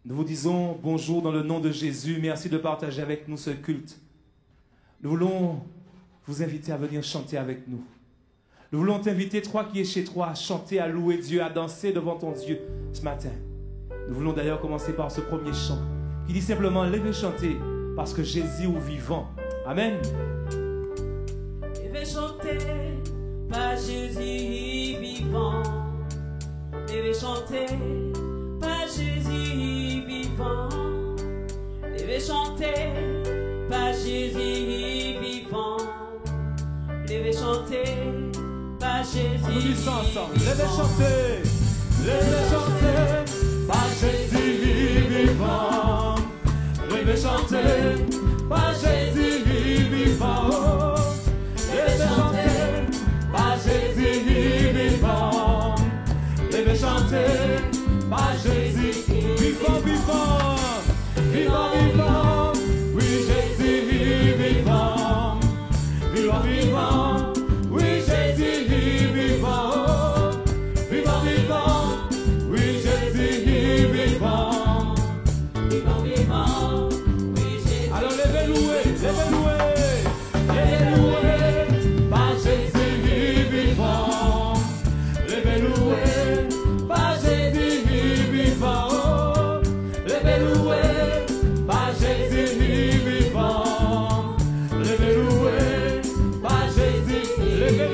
Nous vous disons bonjour dans le nom de Jésus. Merci de partager avec nous ce culte. Nous voulons vous inviter à venir chanter avec nous. Nous voulons t'inviter, toi qui es chez toi, à chanter, à louer Dieu, à danser devant ton Dieu ce matin. Nous voulons d'ailleurs commencer par ce premier chant qui dit simplement « Levez chanter parce que Jésus est vivant ». Amen. Levez chanter par Jésus vivant. Levez chanter par Jésus vivant. Levez chanter par Jésus vivant. Levez chanter par Jésus. On nous dit ça ensemble. Levez chanter. Levez chanter par Jésus vivant. Levez chanter par Jésus vivant. Levez chanter par Jésus vivant. Levez chanter par Jésus vivant, vivant, vivant, vivant. Oui, Jésus vivant, vivant, vivant. Oui, Jésus vivant, vivant, vivant. Oui, Jésus vivant, vivant, vivant. Oui, Jésus. Alors levez louer, levez louer, levez louer par Jésus vivant, levez louer par Jésus vivant, levez louer par Jésus vivant, levez louer par Jésus, levez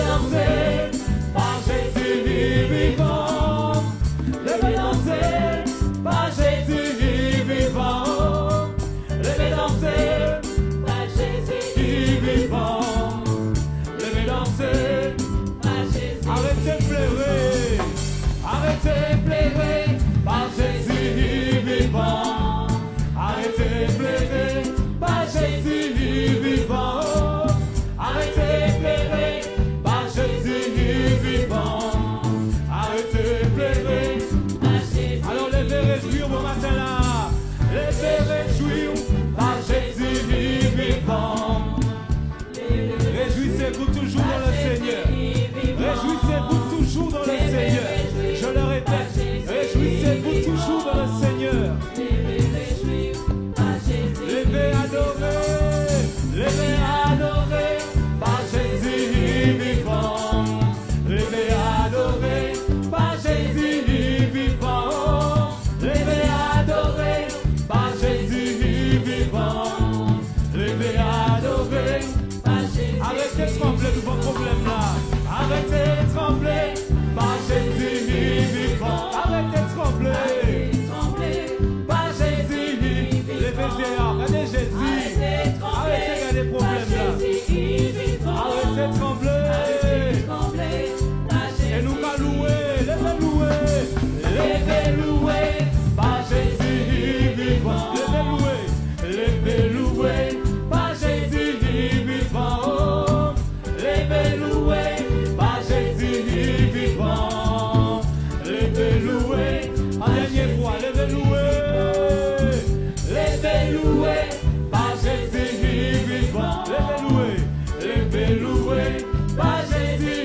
danser par Jésus vivant, levez danser par Jésus vivant, levez danser par Jésus vivant, levez danser par Jésus. Arrêtez de pleurer, arrêtez de pleurer par Jésus vivant, arrêtez de pleurer par Jésus vivant, arrêtez de pleurer par Jésus vivant, arrêtez de pleurer par Jésus. Alors levez réjouir au matin là, levez réjouir par Jésus vivant. Réjouissez-vous toujours dans le Seigneur. Réjouissez-vous toujours dans le Seigneur. Je le répète, réjouissez-vous toujours dans le Seigneur. Levez adorer par Jésus vivant. Levez adorer par Jésus vivant. Levez adorer par Jésus vivant. Levez adorer par Jésus. Arrêtez de trembler de vos problèmes là. Arrêtez de trembler par Jésus vivant. Arrêtez de trembler par Jésus. Regardez Jésus. Arrêtez de regarder les problèmes là. Arrêtez de trembler. Et nous allons louer. Levez louer par Jésus vivant. Levez louer par Jésus vivant. Levez louer par Jésus vivant. Levez louer. En dernière fois, levez louer. Levez louer par Jésus vivant. Levez louer par Jésus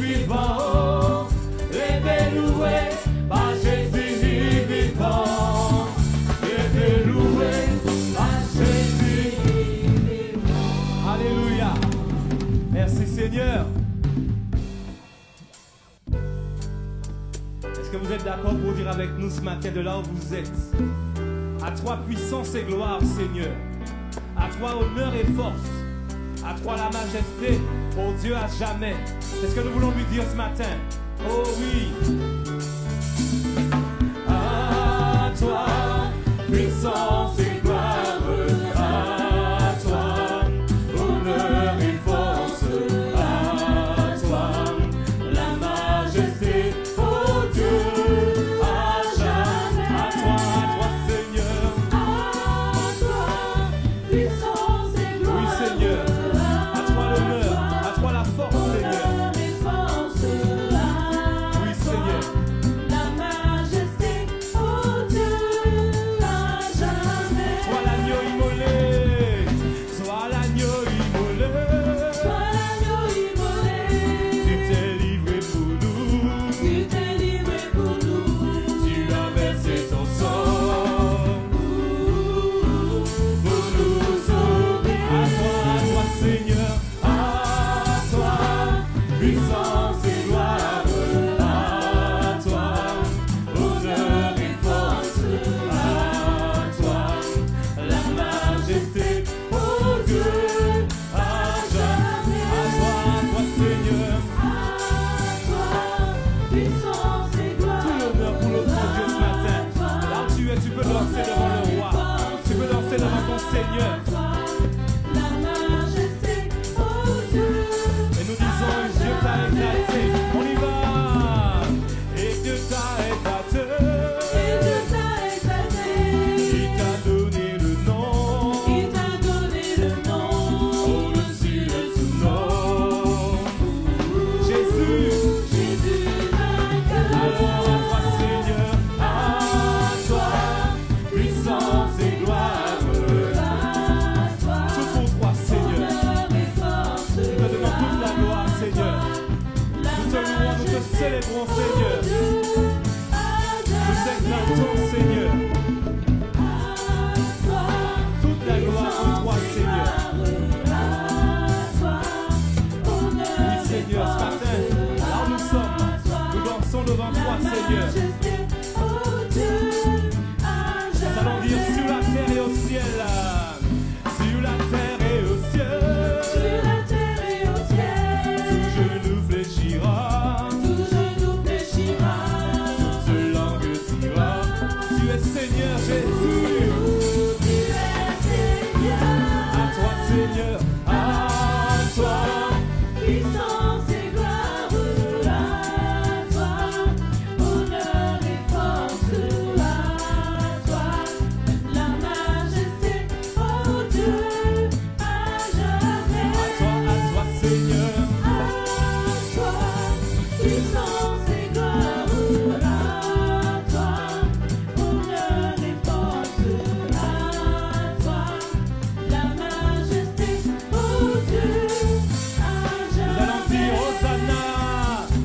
vivant. Levez louer par Jésus vivant. Levez louer par Jésus vivant. Alléluia. Merci Seigneur. Est-ce que vous êtes d'accord pour dire avec nous ce matin de là où vous êtes? À toi puissance et gloire Seigneur. À toi honneur et force. À toi la majesté, ô Dieu à jamais. C'est ce que nous voulons lui dire ce matin. Oh oui. À toi puissance et gloire. À toi honneur et force. À toi la majesté, ô Dieu à jamais. À toi Seigneur. À toi, puissance et gloire. Oui Seigneur. À toi l'honneur. À toi la force Seigneur. Honneur et force. Oui Seigneur. danser devant le roi. Tu peux danser devant ton Seigneur. La majesté, oh Dieu. Et nous disons, Dieu t'a exalté. On y va. Et Dieu t'a exalté. Et Dieu t'a exalté. Il t'a donné le nom. Il t'a donné le nom. Au-dessus de tout nom. Jésus. Jésus vainqueur. Alors à toi, Seigneur. À toi. Puissance et gloire. Tout pour toi, Seigneur. Nous te donnons toute la gloire, Seigneur. Nous te louons, nous te célébrons, Seigneur. Nous t'exaltons, Seigneur. Toute la gloire pour toi, Seigneur. Oui, Seigneur, ce matin, là où nous sommes, nous dansons devant toi, Seigneur. Nous allons dire sur la terre et au ciel. Sur la terre et au ciel. Tout genou fléchira. Toute langue dira. Tu es Seigneur Jésus. À toi, Seigneur. À toi. Puissance et gloire à toi, honneur et force à toi, la majesté, oh Dieu, à jamais. À toi, Seigneur. À toi, puissance et gloire à toi, honneur et force à toi, la majesté, oh Dieu, à Nous allons dire jamais. Hosanna,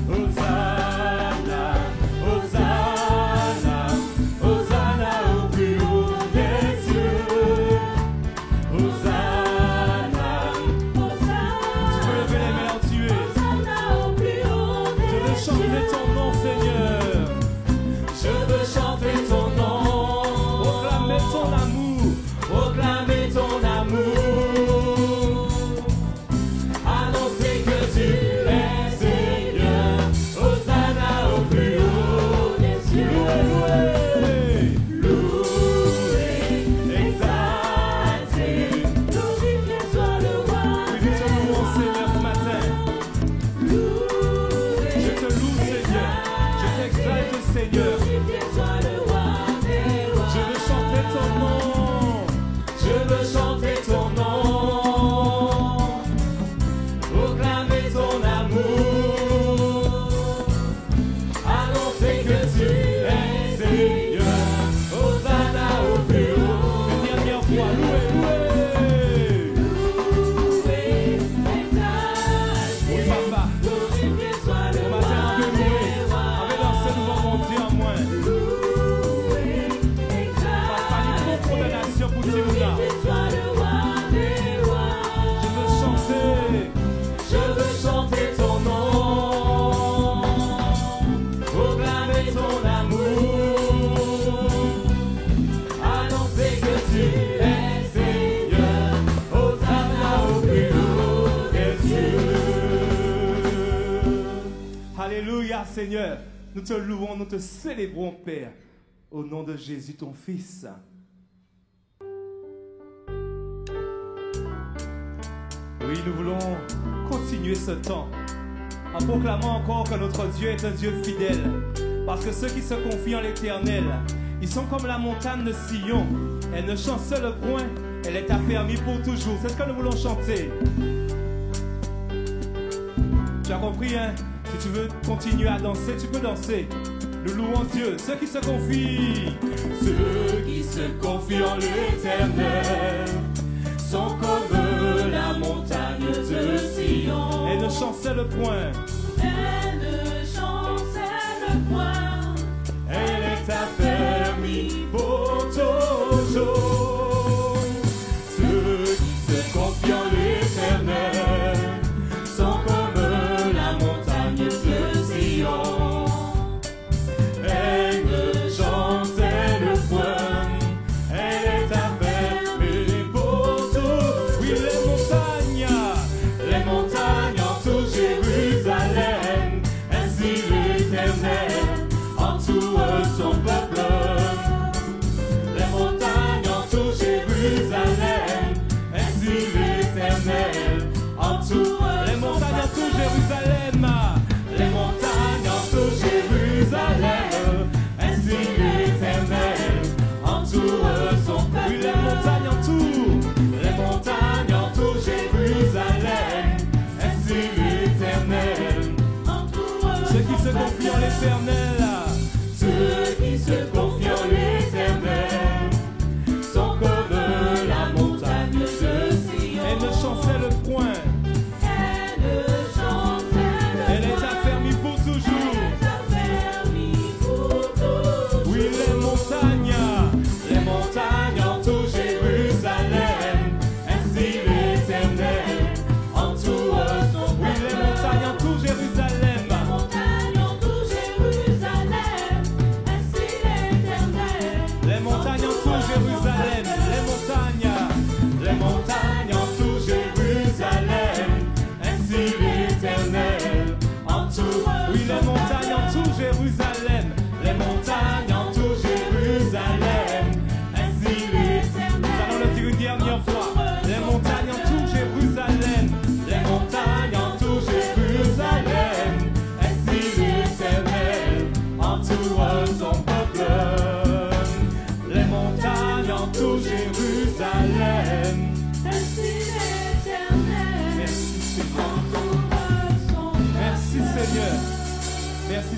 Hosanna, Hosanna, Hosanna au plus haut des cieux. Hosanna. Tu peux lever les mains où tu es. Je veux chanter ton nom, Seigneur. Je veux chanter ton nom. Proclamer ton amour. Proclamer ton amour. Annoncer que tu es Seigneur. Hosanna au plus haut des cieux. Loué, exalté. Glorifié soit le roi Oui, nous te louons, Seigneur, ce matin. Je te loue, Seigneur. Je t'exalte, Seigneur. Glorifié soit le roi des rois. Je veux chanter ton nom. Je veux chanter ton nom. Proclamer ton amour. Annoncer que tu es Seigneur. Hosanna au plus haut. Une dernière fois, loué, loué. Loué, exalté. Oui, papa. Glorifié soit le Au roi matin, on peut louer. des rois. Avec danser devant mon Dieu en moins. Loué, Pas ni trop exalté. condamnation pour Dieu. Glorifié soit le roi des rois. Je veux chanter ton nom, proclamer ton amour, annoncer que tu es Seigneur, Hosanna au plus haut des cieux. Alléluia, Seigneur, nous te louons, nous te célébrons, Père, au nom de Jésus, ton Fils. Oui, nous voulons continuer ce temps en proclamant encore que notre Dieu est un Dieu fidèle. Parce que ceux qui se confient en l'Éternel, ils sont comme la montagne de Sion. Elle ne chancelle point, elle est affermie pour toujours. C'est ce que nous voulons chanter. Tu as compris, hein? Si tu veux continuer à danser, tu peux danser. Nous louons Dieu. Ceux qui se confient en l'Éternel sont comme la montagne de Sion. Elle ne chancelle point. Elle ne chancelle point. Elle est affermie pour toujours. Ceux qui se confient en l'Éternel sont comme la montagne de Sion. Elle ne chancelle point. Elle est affermie pour toujours. Oui, les montagnes entourent Jérusalem. Ainsi l'Éternel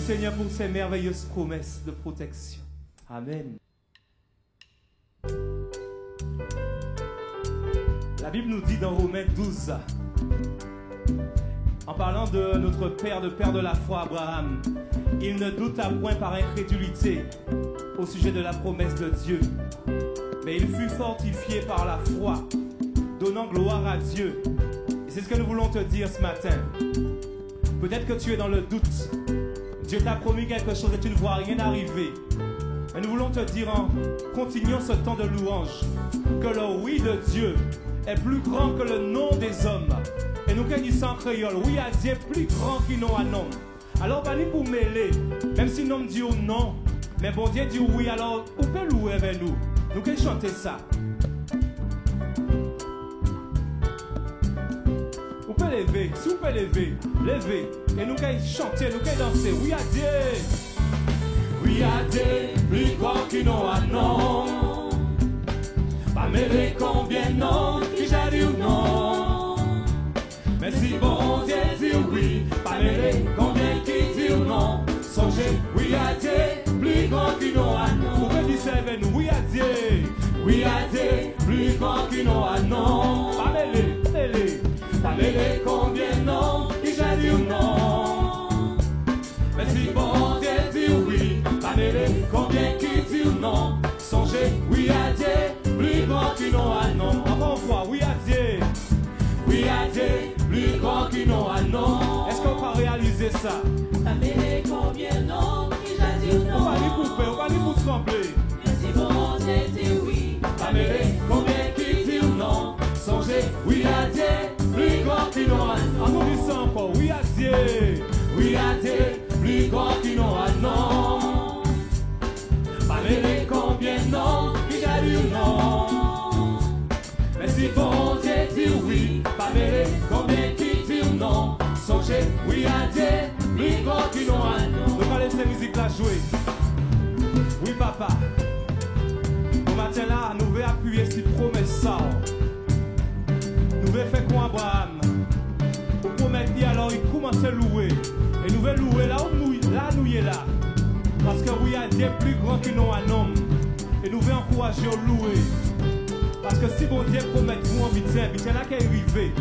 Seigneur pour ces merveilleuses promesses de protection. Amen. La Bible nous dit dans Romains 12, en parlant de notre père de la foi, Abraham, il ne douta point par incrédulité au sujet de la promesse de Dieu, mais il fut fortifié par la foi, donnant gloire à Dieu. Et c'est ce que nous voulons te dire ce matin. Peut-être que tu es dans le doute. Dieu t'a promis quelque chose et tu ne vois rien arriver. Mais nous voulons te dire en continuant ce temps de louange que le oui de Dieu est plus grand que le nom des hommes. Et nous qui disons en créole, oui à Dieu plus grand qu'il non à non. Alors pas pour mêler, même si nous dit non, mais bon Dieu dit oui, alors on peut louer avec nous. Nous qui chanter ça. Vous pouvez lever, si vous pouvez lever, levez. Et nous qui chanter, nous qui danser, oui à Dieu. Oui à Dieu, plus grand qu'il non à non. Pas mêler combien non, qui j'ai dit ou non. Mais si bon Dieu dit oui, pas mêler combien qui dit ou non. Songez, oui à Dieu, plus grand qu'il non à non. Vous pouvez dire ça avec nous, oui à Dieu. Oui à Dieu, plus grand qu'il non à non. Pas mêler, mêler. Pas mêler combien non, qui j'ai dit ou non. Mais si bon Dieu dit oui, pas mêler combien qui dit ou non. Songez, oui à Dieu, plus grand qu'il non à non. Encore une fois, oui à Dieu. Oui à Dieu, plus grand qu'il non à non. Est-ce qu'on peut réaliser ça? Pas mêler combien non, qui j'ai dit ou non. On va aller couper, on va aller pour trembler. Mais si bon Dieu dit oui, Pas mêler combien qui dit ou non. Songez, oui à Dieu, plus grand qu'il non à non. On dit ça encore, oui à Dieu. Oui à Dieu, plus grand qu'il non à non. Pas mêler combien non, qui j'ai dit ou non. Mais si bon Dieu dit oui, pas mêler combien qui dit ou non. Songez, oui à Dieu, plus grand qu'il non à non. Nous allons laisser la musique là jouer. Oui papa. Au matin là, nous voulons appuyer sur promesse ça. Nous voulons faire quoi Abraham? Pour promettre alors il commence à louer. Et nous voulons louer là où nous y est là. Parce que oui à Dieu plus grand qu'il non un homme. Et nous voulons encourager à louer. Parce que si bon Dieu promet vous en vite, c'est là qu'elle est arrivée.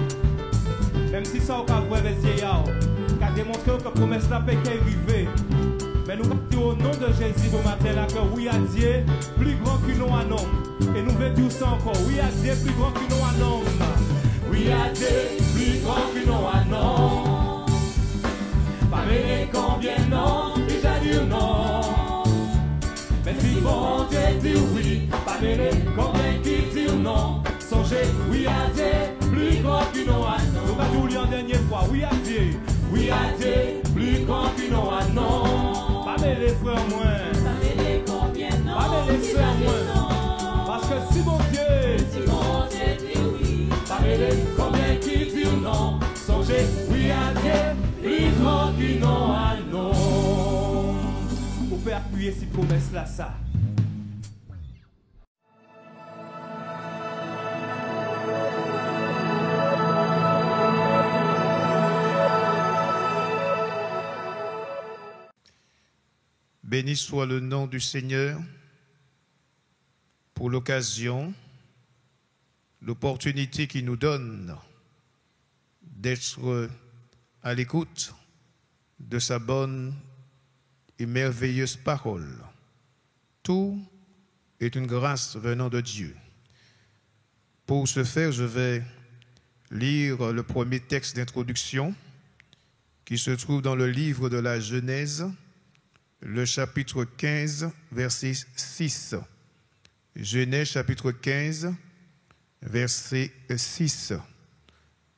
Même si ça, on va voir les vieillards, qui a démontré que la promesse là peut qu'elle est arrivée. Mais nous disons au nom de Jésus au matin là que oui à Dieu, plus grand qu'il non un homme. Et nous voulons dire ça encore, oui à Dieu, plus grand qu'il non un homme. Oui à Dieu, plus grand qu'il non un homme. Pas mêler combien non, déjà dit non. Mais si bon Dieu dit oui, pas mêler combien qui dit non. Songez, oui à Dieu, plus grand qu'il non a non. Nous allons dire en dernière fois, oui à Dieu. Oui à Dieu, plus grand qu'il non a non. Pas mêler frères moins. pas mêler combien non, Pas mêler qui sœurs j'ai dit moins. non. Parce que si bon Dieu, Si bon Dieu dit oui, pas mêler combien qui dit non. Songez, oui à Dieu, plus grand qu'il non a non. Vous pouvez appuyer ces promesses là, ça. Béni soit le nom du Seigneur pour l'occasion, l'opportunité qu'il nous donne d'être à l'écoute de sa bonne et merveilleuse parole. Tout est une grâce venant de Dieu. Pour ce faire, je vais lire le premier texte d'introduction qui se trouve dans le livre de la Genèse, le chapitre 15, verset 6. Genèse, chapitre 15, verset 6.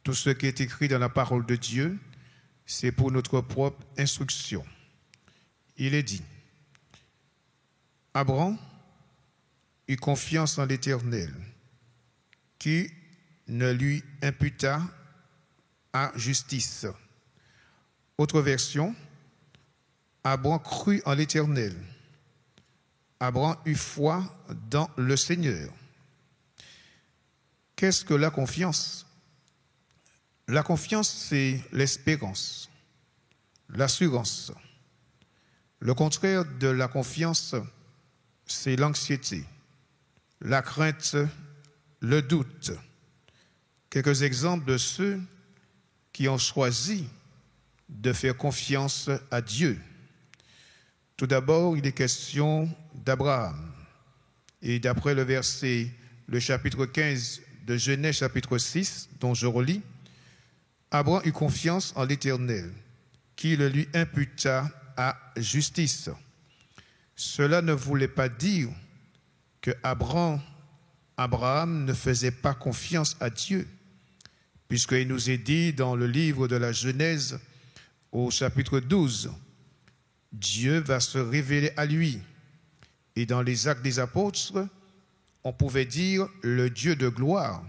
Tout ce qui est écrit dans la parole de Dieu, c'est pour notre propre instruction. Il est dit, Abraham eut confiance en l'Éternel, qui ne lui imputa à justice. Autre version, Abraham crut en l'Éternel. Abraham eut foi dans le Seigneur. Qu'est-ce que la confiance? La confiance, c'est l'espérance, l'assurance, Le contraire de la confiance, c'est l'anxiété, la crainte, le doute. Quelques exemples de ceux qui ont choisi de faire confiance à Dieu. Tout d'abord, il est question d'Abraham. Et d'après le chapitre 15 de Genèse, chapitre 6, dont je relis, Abraham eut confiance en l'Éternel, qui le lui imputa à justice. Cela ne voulait pas dire que Abraham ne faisait pas confiance à Dieu, puisqu'il nous est dit dans le livre de la Genèse, au chapitre 12, Dieu va se révéler à lui. Et dans les Actes des Apôtres, on pouvait dire le Dieu de gloire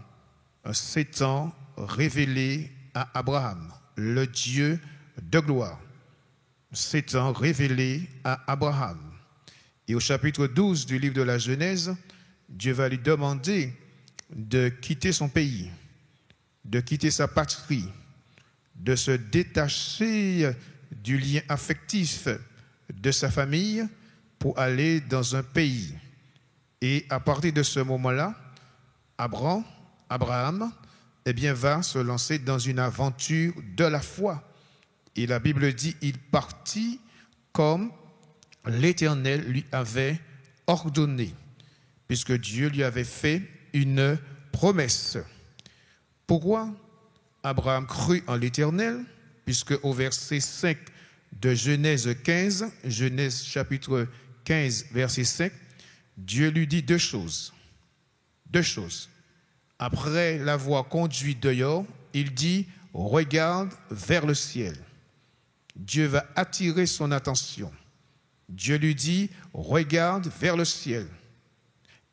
s'étant révélé à Abraham. Le Dieu de gloire s'étant révélé à Abraham. Et au chapitre 12 du livre de la Genèse, Dieu va lui demander de quitter son pays, de quitter sa patrie, de se détacher du lien affectif de sa famille pour aller dans un pays. Et à partir de ce moment-là, Abraham va se lancer dans une aventure de la foi. Et la Bible dit, il partit comme l'Éternel lui avait ordonné, puisque Dieu lui avait fait une promesse. Pourquoi Abraham crut en l'Éternel? Puisque au verset 5 de Genèse 15, Genèse chapitre 15, verset 5, Dieu lui dit deux choses. Après l'avoir conduit dehors, il dit, regarde vers le ciel. Dieu va attirer son attention. Dieu lui dit, regarde vers le ciel.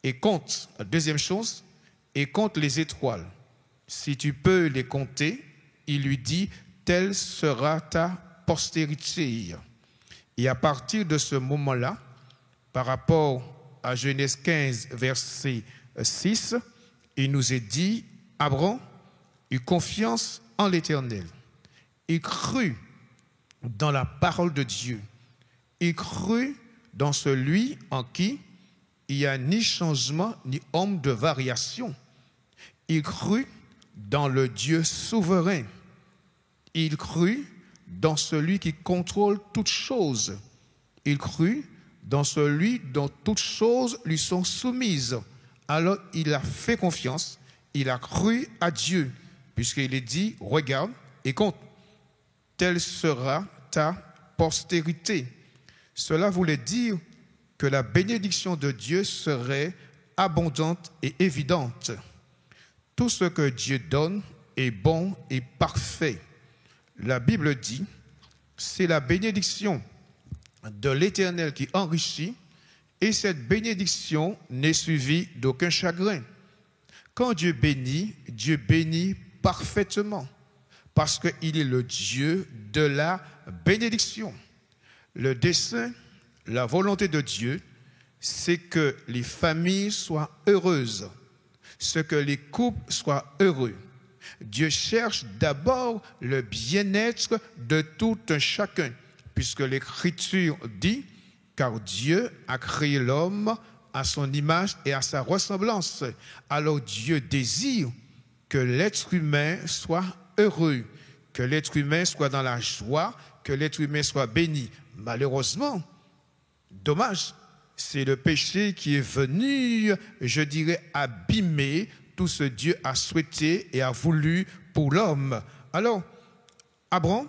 Et compte, deuxième chose, et compte les étoiles. Si tu peux les compter, il lui dit, telle sera ta postérité. Et à partir de ce moment-là, par rapport à Genèse 15, verset 6, il nous est dit, Abraham eut confiance en l'Éternel. Il crut dans la parole de Dieu. Il crut dans celui en qui il n'y a ni changement ni ombre de variation. Il crut dans le Dieu souverain. Il crut dans celui qui contrôle toutes choses. Il crut dans celui dont toutes choses lui sont soumises. Alors il a fait confiance, il a cru à Dieu, puisqu'il est dit, regarde et compte, telle sera ta postérité. Cela voulait dire que la bénédiction de Dieu serait abondante et évidente. Tout ce que Dieu donne est bon et parfait. La Bible dit, c'est la bénédiction de l'Éternel qui enrichit, et cette bénédiction n'est suivie d'aucun chagrin. Quand Dieu bénit parfaitement, parce qu'il est le Dieu de la bénédiction. Le dessein, la volonté de Dieu, c'est que les familles soient heureuses, c'est que les couples soient heureux. Dieu cherche d'abord le bien-être de tout un chacun, puisque l'Écriture dit, car Dieu a créé l'homme à son image et à sa ressemblance. Alors Dieu désire que l'être humain soit heureux, que l'être humain soit dans la joie, que l'être humain soit béni. Malheureusement, dommage, c'est le péché qui est venu, je dirais, abîmer tout ce Dieu a souhaité et a voulu pour l'homme. Alors, Abraham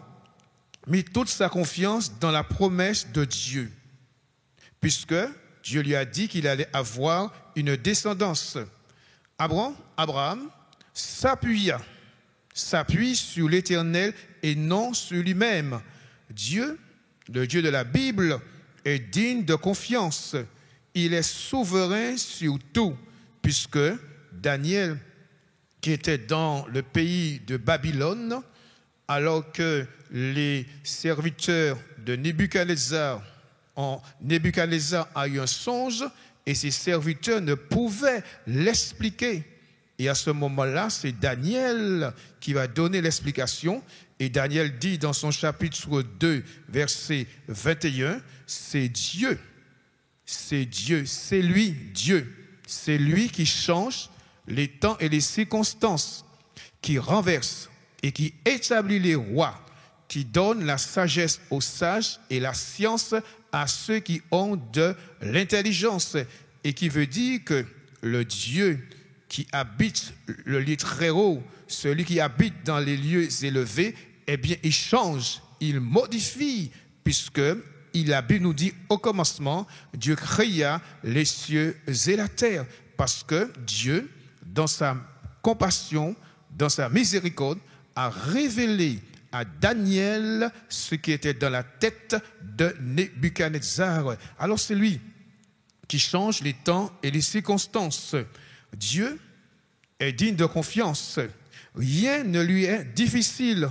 mit toute sa confiance dans la promesse de Dieu, puisque Dieu lui a dit qu'il allait avoir une descendance. Abraham s'appuie sur l'Éternel et non sur lui-même. Dieu, le Dieu de la Bible, est digne de confiance. Il est souverain sur tout, puisque Daniel, qui était dans le pays de Babylone, alors que les serviteurs de Nebuchadnezzar a eu un songe et ses serviteurs ne pouvaient l'expliquer. Et à ce moment-là, c'est Daniel qui va donner l'explication. Et Daniel dit dans son chapitre 2, verset 21, c'est Dieu. C'est Dieu, c'est lui, Dieu. C'est lui qui change les temps et les circonstances, qui renverse et qui établit les rois, qui donne la sagesse aux sages et la science à ceux qui ont de l'intelligence, et qui veut dire que le Dieu qui habite le lieu très haut, celui qui habite dans les lieux élevés, eh bien, il change, il modifie, puisque la Bible nous dit au commencement, Dieu créa les cieux et la terre, parce que Dieu, dans sa compassion, dans sa miséricorde, a révélé à Daniel ce qui était dans la tête de Nebuchadnezzar. Alors c'est lui qui change les temps et les circonstances. Dieu est digne de confiance. Rien ne lui est difficile.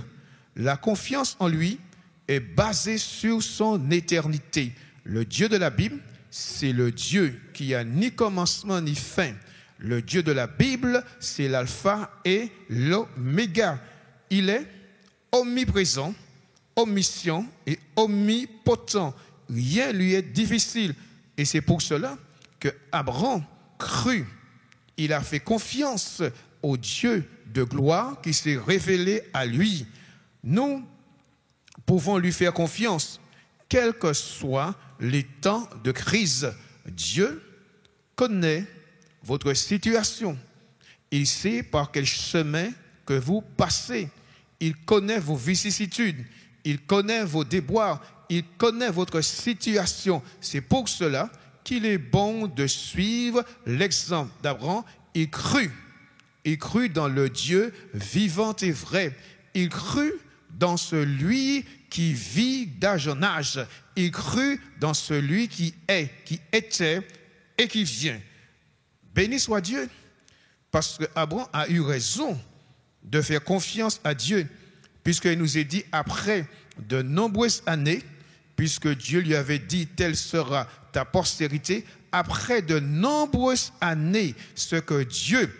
La confiance en lui est basée sur son éternité. Le Dieu de la Bible, c'est le Dieu qui a ni commencement ni fin. Le Dieu de la Bible, c'est l'alpha et l'oméga. Il est omniprésent, omniscient et omnipotent. Rien lui est difficile. Et c'est pour cela que Abraham crut. Il a fait confiance au Dieu de gloire qui s'est révélé à lui. Nous pouvons lui faire confiance, quels que soient les temps de crise. Dieu connaît votre situation. Il sait par quel chemin que vous passez. Il connaît vos vicissitudes. Il connaît vos déboires. Il connaît votre situation. C'est pour cela qu'il est bon de suivre l'exemple d'Abraham. Il crut. Il crut dans le Dieu vivant et vrai. Il crut dans celui qui vit d'âge en âge. Il crut dans celui qui est, qui était et qui vient. Béni soit Dieu, parce qu'Abraham a eu raison de faire confiance à Dieu, puisqu'il nous est dit après de nombreuses années, puisque Dieu lui avait dit telle sera ta postérité, après de nombreuses années, ce que Dieu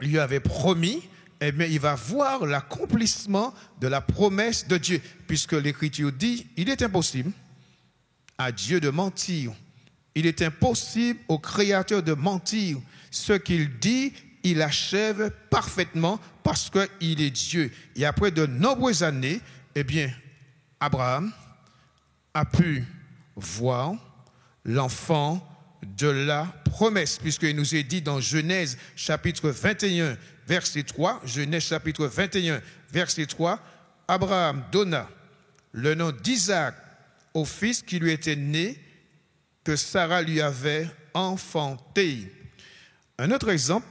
lui avait promis, eh bien, il va voir l'accomplissement de la promesse de Dieu, puisque l'Écriture dit, il est impossible à Dieu de mentir. Il est impossible au Créateur de mentir. Ce qu'il dit, il achève parfaitement parce qu'il est Dieu. Et après de nombreuses années, eh bien, Abraham a pu voir l'enfant de la promesse, puisqu'il nous est dit dans Genèse chapitre 21, verset 3, Genèse chapitre 21, verset 3, Abraham donna le nom d'Isaac au fils qui lui était né, que Sarah lui avait enfanté. Un autre exemple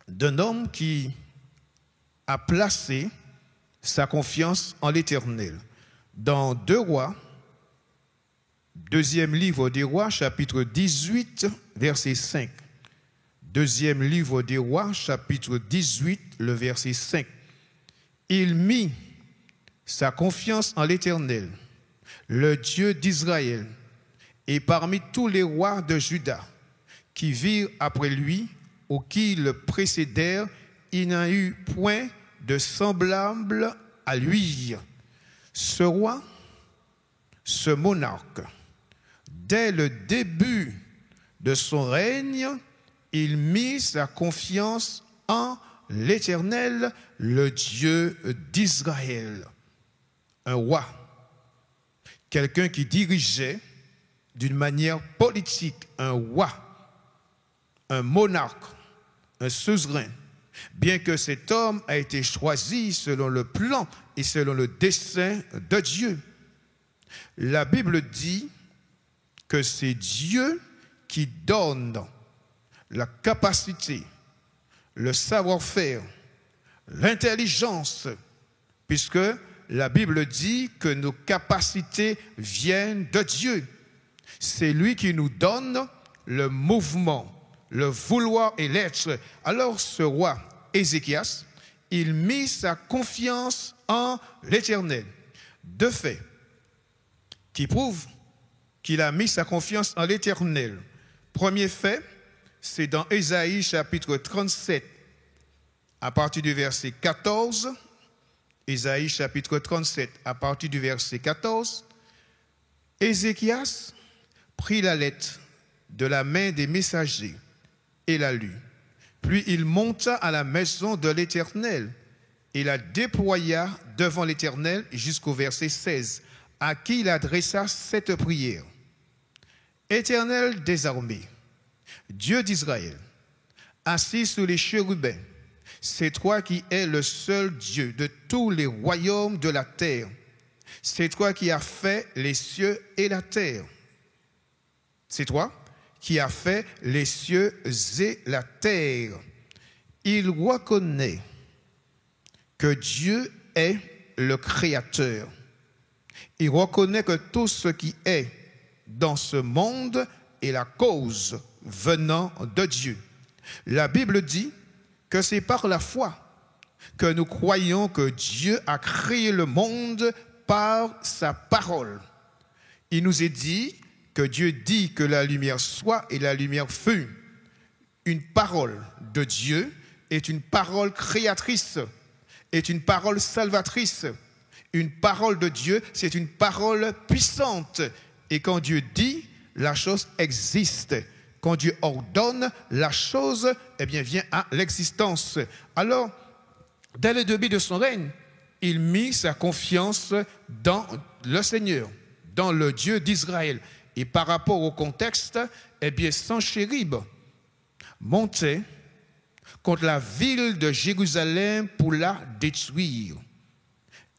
d'un homme qui a placé sa confiance en l'Éternel. Dans 2 Rois, deuxième livre des Rois, chapitre 18, verset 5. Deuxième livre des Rois, chapitre 18, le verset 5. Il mit sa confiance en l'Éternel, le Dieu d'Israël, et parmi tous les rois de Juda qui virent après lui ou qui le précédèrent, il n'y a eu point de semblable à lui. Ce roi, ce monarque, dès le début de son règne, il mit sa confiance en l'Éternel, le Dieu d'Israël. Un roi, quelqu'un qui dirigeait d'une manière politique, un roi, un monarque, un suzerain, bien que cet homme a été choisi selon le plan et selon le dessein de Dieu. La Bible dit que c'est Dieu qui donne la capacité, le savoir-faire, l'intelligence, puisque la Bible dit que nos capacités viennent de Dieu. C'est lui qui nous donne le mouvement, le vouloir et l'être. Alors ce roi Ézéchias, il mit sa confiance en l'Éternel. Deux faits qui prouvent qu'il a mis sa confiance en l'Éternel. Premier fait, c'est dans Ésaïe chapitre 37, à partir du verset 14. Ésaïe chapitre 37, à partir du verset 14. Ézéchias prit la lettre de la main des messagers et la lut. Puis il monta à la maison de l'Éternel et la déploya devant l'Éternel jusqu'au verset 16, à qui il adressa cette prière. Éternel des armées, Dieu d'Israël, assis sur les chérubins, c'est toi qui es le seul Dieu de tous les royaumes de la terre. C'est toi qui as fait les cieux et la terre. C'est toi qui as fait les cieux et la terre. Il reconnaît que Dieu est le Créateur. Il reconnaît que tout ce qui est dans ce monde est la cause venant de Dieu. La Bible dit que c'est par la foi que nous croyons que Dieu a créé le monde par sa parole. Il nous est dit que Dieu dit que la lumière soit et la lumière fut. Une parole de Dieu est une parole créatrice, est une parole salvatrice. Une parole de Dieu, c'est une parole puissante. Et quand Dieu dit, la chose existe. Quand Dieu ordonne, la chose vient à l'existence. Alors, dès le début de son règne, il mit sa confiance dans le Seigneur, dans le Dieu d'Israël. Et par rapport au contexte, Sanchérib montait contre la ville de Jérusalem pour la détruire.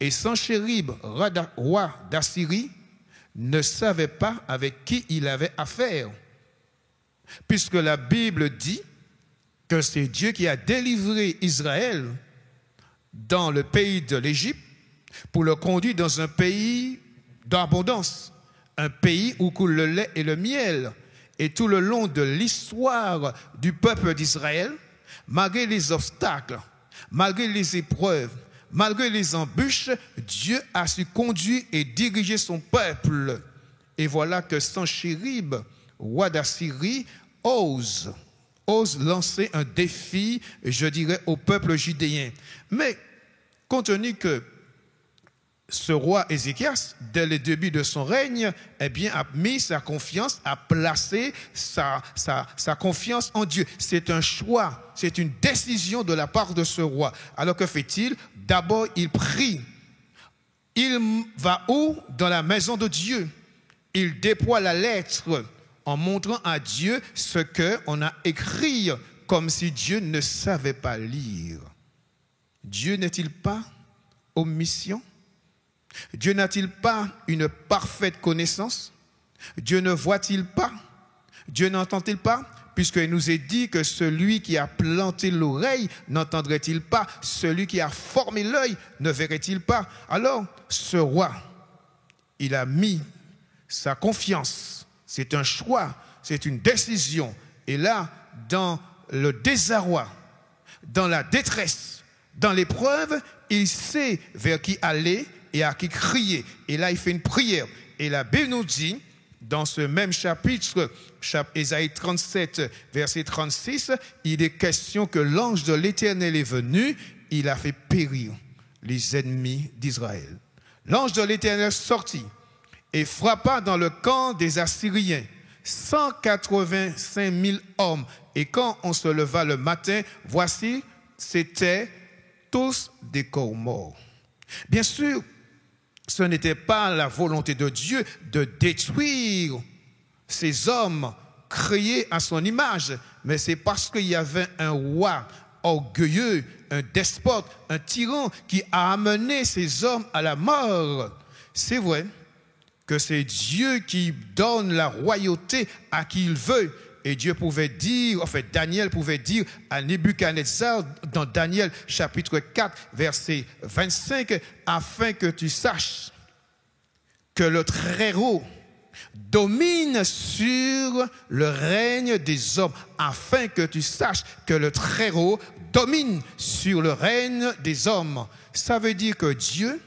Et Sanchérib, roi d'Assyrie, ne savait pas avec qui il avait affaire. Puisque la Bible dit que c'est Dieu qui a délivré Israël dans le pays de l'Égypte pour le conduire dans un pays d'abondance, un pays où coule le lait et le miel. Et tout le long de l'histoire du peuple d'Israël, malgré les obstacles, malgré les épreuves, malgré les embûches, Dieu a su conduire et diriger son peuple. Et voilà que Sanchérib, roi d'Assyrie, ose lancer un défi, je dirais, au peuple judéen. Mais, compte tenu que ce roi Ézéchias, dès le début de son règne, a mis sa confiance, a placé sa confiance en Dieu. C'est un choix, c'est une décision de la part de ce roi. Alors que fait-il? D'abord, il prie. Il va où? Dans la maison de Dieu. Il déploie la lettre en montrant à Dieu ce qu'on a écrit, comme si Dieu ne savait pas lire. Dieu n'est-il pas omniscient? Dieu n'a-t-il pas une parfaite connaissance? Dieu ne voit-il pas? Dieu n'entend-il pas? Puisqu'il nous est dit que celui qui a planté l'oreille n'entendrait-il pas? Celui qui a formé l'œil ne verrait-il pas? Alors, ce roi, il a mis sa confiance. C'est un choix, c'est une décision. Et là, dans le désarroi, dans la détresse, dans l'épreuve, il sait vers qui aller et à qui crier. Et là, il fait une prière. Et la Bible nous dit, dans ce même chapitre, Ésaïe 37, verset 36, il est question que l'ange de l'Éternel est venu, il a fait périr les ennemis d'Israël. L'ange de l'Éternel sortit et frappa dans le camp des Assyriens 185 000 hommes. Et quand on se leva le matin, voici, c'étaient tous des corps morts. Bien sûr, ce n'était pas la volonté de Dieu de détruire ces hommes créés à son image, mais c'est parce qu'il y avait un roi orgueilleux, un despote, un tyran qui a amené ces hommes à la mort. C'est vrai que c'est Dieu qui donne la royauté à qui il veut. Et Dieu pouvait dire, Daniel pouvait dire à Nebuchadnezzar dans Daniel chapitre 4, verset 25, afin que tu saches que le Très-Haut domine sur le règne des hommes. Afin que tu saches que le Très-Haut domine sur le règne des hommes. Ça veut dire que Dieu,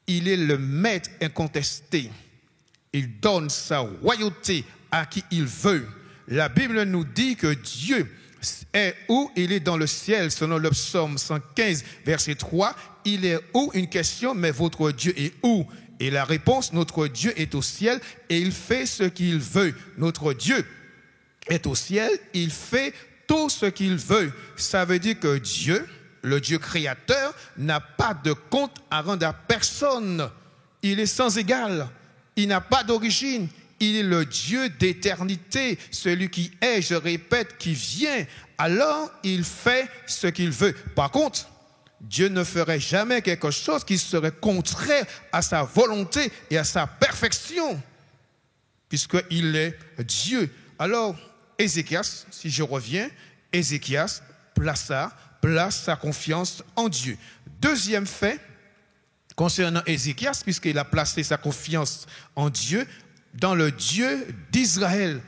il est le maître incontesté. Il donne sa royauté à qui il veut. La Bible nous dit que Dieu est où? Il est dans le ciel, selon le psaume 115, verset 3. Il est où? Une question, mais votre Dieu est où? Et la réponse, notre Dieu est au ciel et il fait ce qu'il veut. Notre Dieu est au ciel, il fait tout ce qu'il veut. Ça veut dire que Dieu, le Dieu créateur, n'a pas de compte à rendre à personne. Il est sans égal. Il n'a pas d'origine. Il est le Dieu d'éternité, celui qui est, je répète, qui vient. Alors, il fait ce qu'il veut. Par contre, Dieu ne ferait jamais quelque chose qui serait contraire à sa volonté et à sa perfection, puisqu'il est Dieu. Alors, Ézéchias, si je reviens, Ézéchias place sa confiance en Dieu. Deuxième fait, concernant Ézéchias, puisqu'il a placé sa confiance en Dieu, dans le Dieu d'Israël.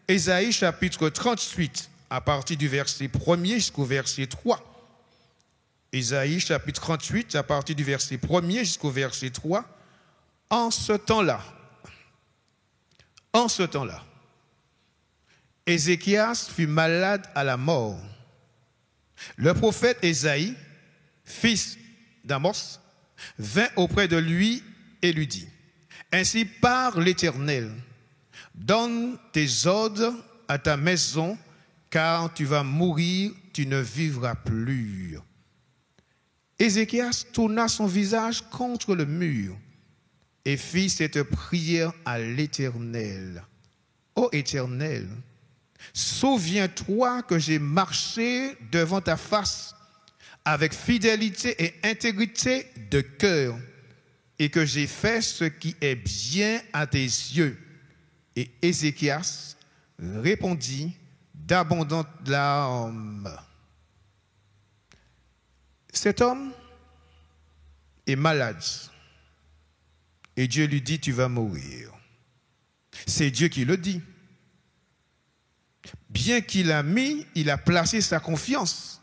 Ésaïe chapitre 38, à partir du verset 1er jusqu'au verset 3. Ésaïe chapitre 38, à partir du verset 1er jusqu'au verset 3. En ce temps-là, Ézéchias fut malade à la mort. Le prophète Ésaïe, fils d'Amos, vint auprès de lui et lui dit: Ainsi parle l'Éternel, donne tes ordres à ta maison, car tu vas mourir, tu ne vivras plus. Ézéchias tourna son visage contre le mur et fit cette prière à l'Éternel. Ô Éternel, souviens-toi que j'ai marché devant ta face avec fidélité et intégrité de cœur, et que j'ai fait ce qui est bien à tes yeux. Et Ézéchias répondit d'abondantes larmes. Cet homme est malade. Et Dieu lui dit: tu vas mourir. C'est Dieu qui le dit. Bien qu'il a placé sa confiance,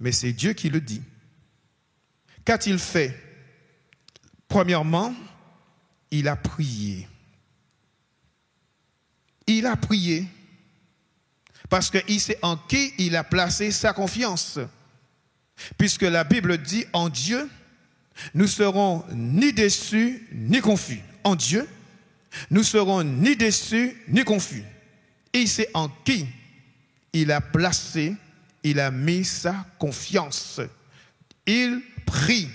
mais c'est Dieu qui le dit. Qu'a-t-il fait? Premièrement, il a prié. Il a prié parce qu'il sait en qui il a placé sa confiance. Puisque la Bible dit: en Dieu, nous serons ni déçus ni confus. En Dieu, nous serons ni déçus ni confus. Il sait en qui il a placé, il a mis sa confiance. Il prie.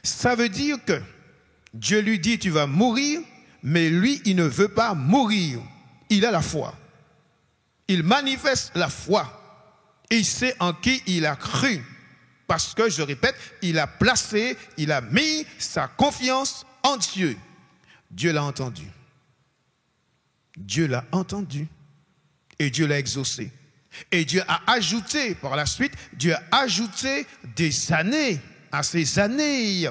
Ça veut dire que Dieu lui dit: tu vas mourir, mais lui, il ne veut pas mourir. Il a la foi. Il manifeste la foi. Il sait en qui il a cru. Parce que, je répète, il a placé, il a mis sa confiance en Dieu. Dieu l'a entendu. Dieu l'a entendu. Et Dieu l'a exaucé. Et Dieu a ajouté, par la suite, Dieu a ajouté des années à ces années.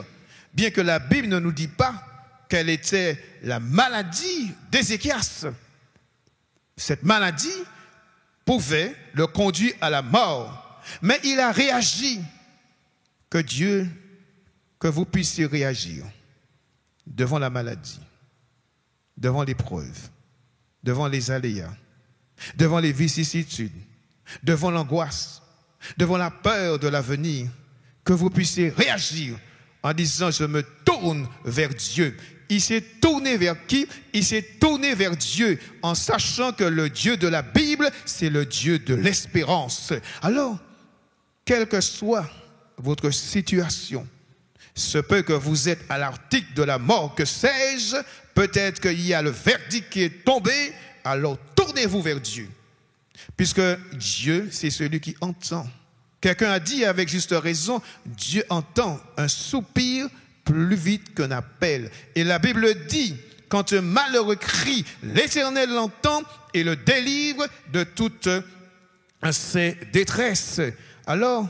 Bien que la Bible ne nous dit pas quelle était la maladie d'Ézéchias. Cette maladie pouvait le conduire à la mort. Mais il a réagi. Que vous puissiez réagir devant la maladie, devant l'épreuve, devant les aléas, devant les vicissitudes, devant l'angoisse, devant la peur de l'avenir, que vous puissiez réagir en disant: je me tourne vers Dieu. Il s'est tourné vers qui? Il s'est tourné vers Dieu en sachant que le Dieu de la Bible, c'est le Dieu de l'espérance. Alors, quelle que soit votre situation, se peut que vous êtes à l'article de la mort, que sais-je, peut-être qu'il y a le verdict qui est tombé, alors tournez-vous vers Dieu. Puisque Dieu, c'est celui qui entend. Quelqu'un a dit avec juste raison: Dieu entend un soupir plus vite qu'un appel. Et la Bible dit: quand un malheureux crie, l'Éternel l'entend et le délivre de toutes ses détresses. Alors,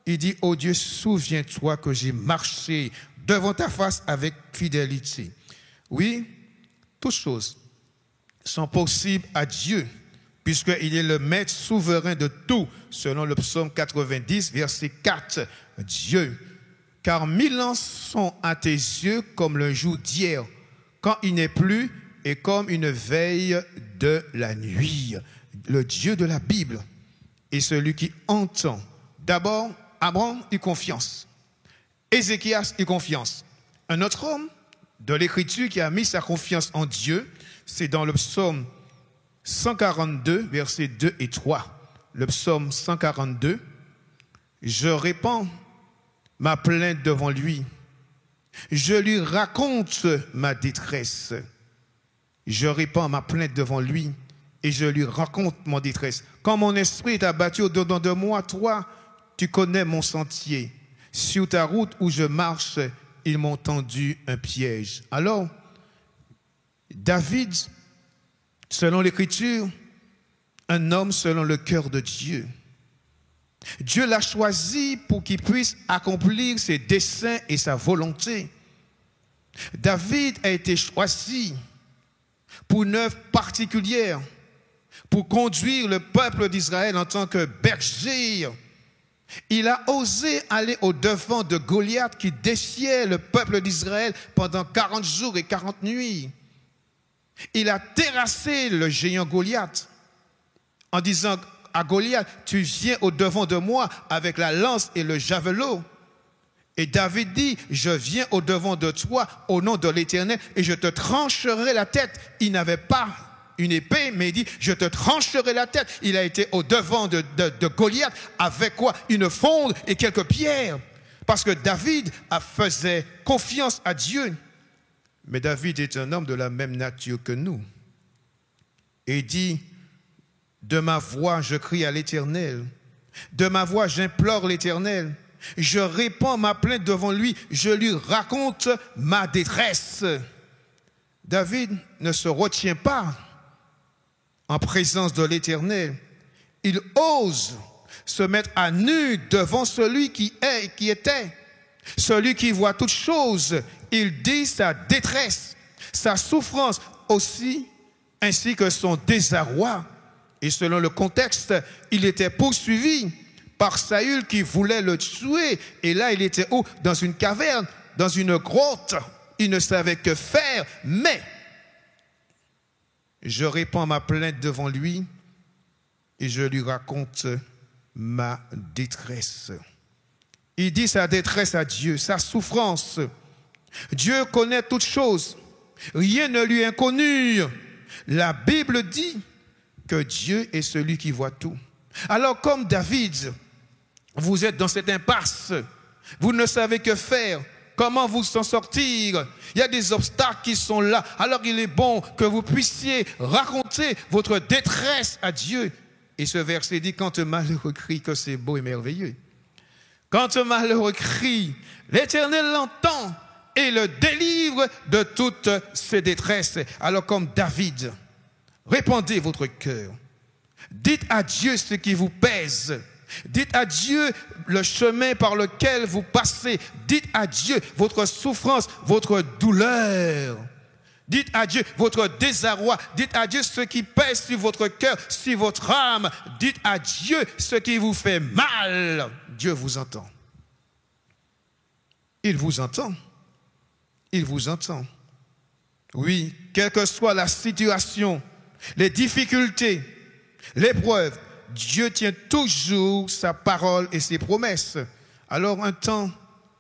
il dit: oh Dieu, souviens-toi que j'ai marché devant ta face avec fidélité. Oui, toutes choses sont possibles à Dieu, puisqu'il est le maître souverain de tout, selon le psaume 90, verset 4. Dieu, car 1000 ans sont à tes yeux comme le jour d'hier, quand il n'est plus, et comme une veille de la nuit. Le Dieu de la Bible est celui qui entend. D'abord, Abraham eut confiance. Ézéchias eut confiance. Un autre homme de l'Écriture qui a mis sa confiance en Dieu, c'est dans le psaume 142, versets 2 et 3. Le psaume 142, je répands ma plainte devant lui. Je lui raconte ma détresse. Je répands ma plainte devant lui et je lui raconte mon détresse. Quand mon esprit est abattu au-dedans de moi, toi, tu connais mon sentier. Sur ta route où je marche, ils m'ont tendu un piège. Alors, David, selon l'Écriture, un homme selon le cœur de Dieu. Dieu l'a choisi pour qu'il puisse accomplir ses desseins et sa volonté. David a été choisi pour une œuvre particulière, pour conduire le peuple d'Israël en tant que berger. Il a osé aller au-devant de Goliath qui défiait le peuple d'Israël pendant 40 jours et 40 nuits. Il a terrassé le géant Goliath en disant à Goliath, tu viens au-devant de moi avec la lance et le javelot. Et David dit, je viens au-devant de toi au nom de l'Éternel et je te trancherai la tête. Il n'avait pas une épée, mais il dit, je te trancherai la tête. Il a été au-devant de Goliath avec quoi? Une fronde et quelques pierres. Parce que David faisait confiance à Dieu. Mais David est un homme de la même nature que nous. Et il dit, de ma voix, je crie à l'Éternel. De ma voix, j'implore l'Éternel. Je répands ma plainte devant lui. Je lui raconte ma détresse. David ne se retient pas en présence de l'Éternel. Il ose se mettre à nu devant celui qui est et qui était. Celui qui voit toutes choses. Il dit sa détresse, sa souffrance aussi, ainsi que son désarroi. Et selon le contexte, il était poursuivi par Saül qui voulait le tuer. Et là, il était où? Dans une caverne, dans une grotte. Il ne savait que faire. Mais je répands ma plainte devant lui et je lui raconte ma détresse. Il dit sa détresse à Dieu, sa souffrance. Dieu connaît toutes choses. Rien ne lui est inconnu. La Bible dit que Dieu est celui qui voit tout. Alors comme David, vous êtes dans cette impasse, vous ne savez que faire, comment vous en sortir, il y a des obstacles qui sont là, alors il est bon que vous puissiez raconter votre détresse à Dieu. Et ce verset dit, quand un malheureux crie, que c'est beau et merveilleux. Quand un malheureux crie, l'Éternel l'entend et le délivre de toutes ses détresses. Alors comme David, répandez votre cœur. Dites à Dieu ce qui vous pèse. Dites à Dieu le chemin par lequel vous passez. Dites à Dieu votre souffrance, votre douleur. Dites à Dieu votre désarroi. Dites à Dieu ce qui pèse sur votre cœur, sur votre âme. Dites à Dieu ce qui vous fait mal. Dieu vous entend. Il vous entend. Il vous entend. Oui, quelle que soit la situation, les difficultés, l'épreuve, Dieu tient toujours sa parole et ses promesses. Alors un temps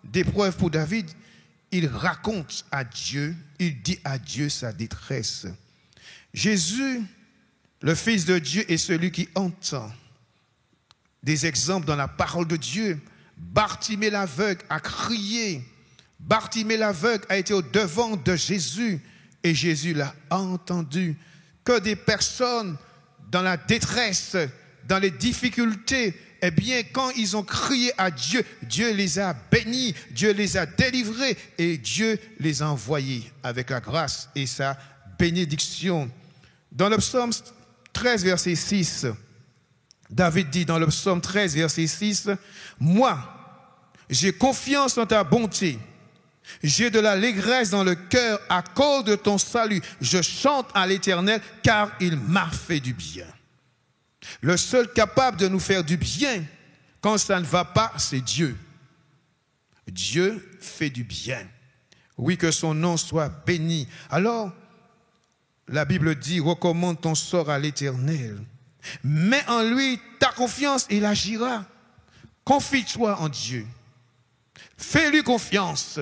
d'épreuve pour David, il raconte à Dieu, il dit à Dieu sa détresse. Jésus, le Fils de Dieu, est celui qui entend. Des exemples dans la parole de Dieu. Bartimée l'aveugle a crié. Bartimée l'aveugle a été au devant de Jésus et Jésus l'a entendu. Que des personnes dans la détresse, dans les difficultés, eh bien, quand ils ont crié à Dieu, Dieu les a bénis, Dieu les a délivrés et Dieu les a envoyés avec la grâce et sa bénédiction. Dans le psaume 13, verset 6, David dit dans le psaume 13, verset 6, « Moi, j'ai confiance en ta bonté. J'ai de l'allégresse dans le cœur à cause de ton salut. Je chante à l'Éternel car il m'a fait du bien. » Le seul capable de nous faire du bien quand ça ne va pas, c'est Dieu. Dieu fait du bien. Oui, que son nom soit béni. Alors, la Bible dit, recommande ton sort à l'Éternel. Mets en lui ta confiance et il agira. Confie-toi en Dieu. Fais-lui confiance.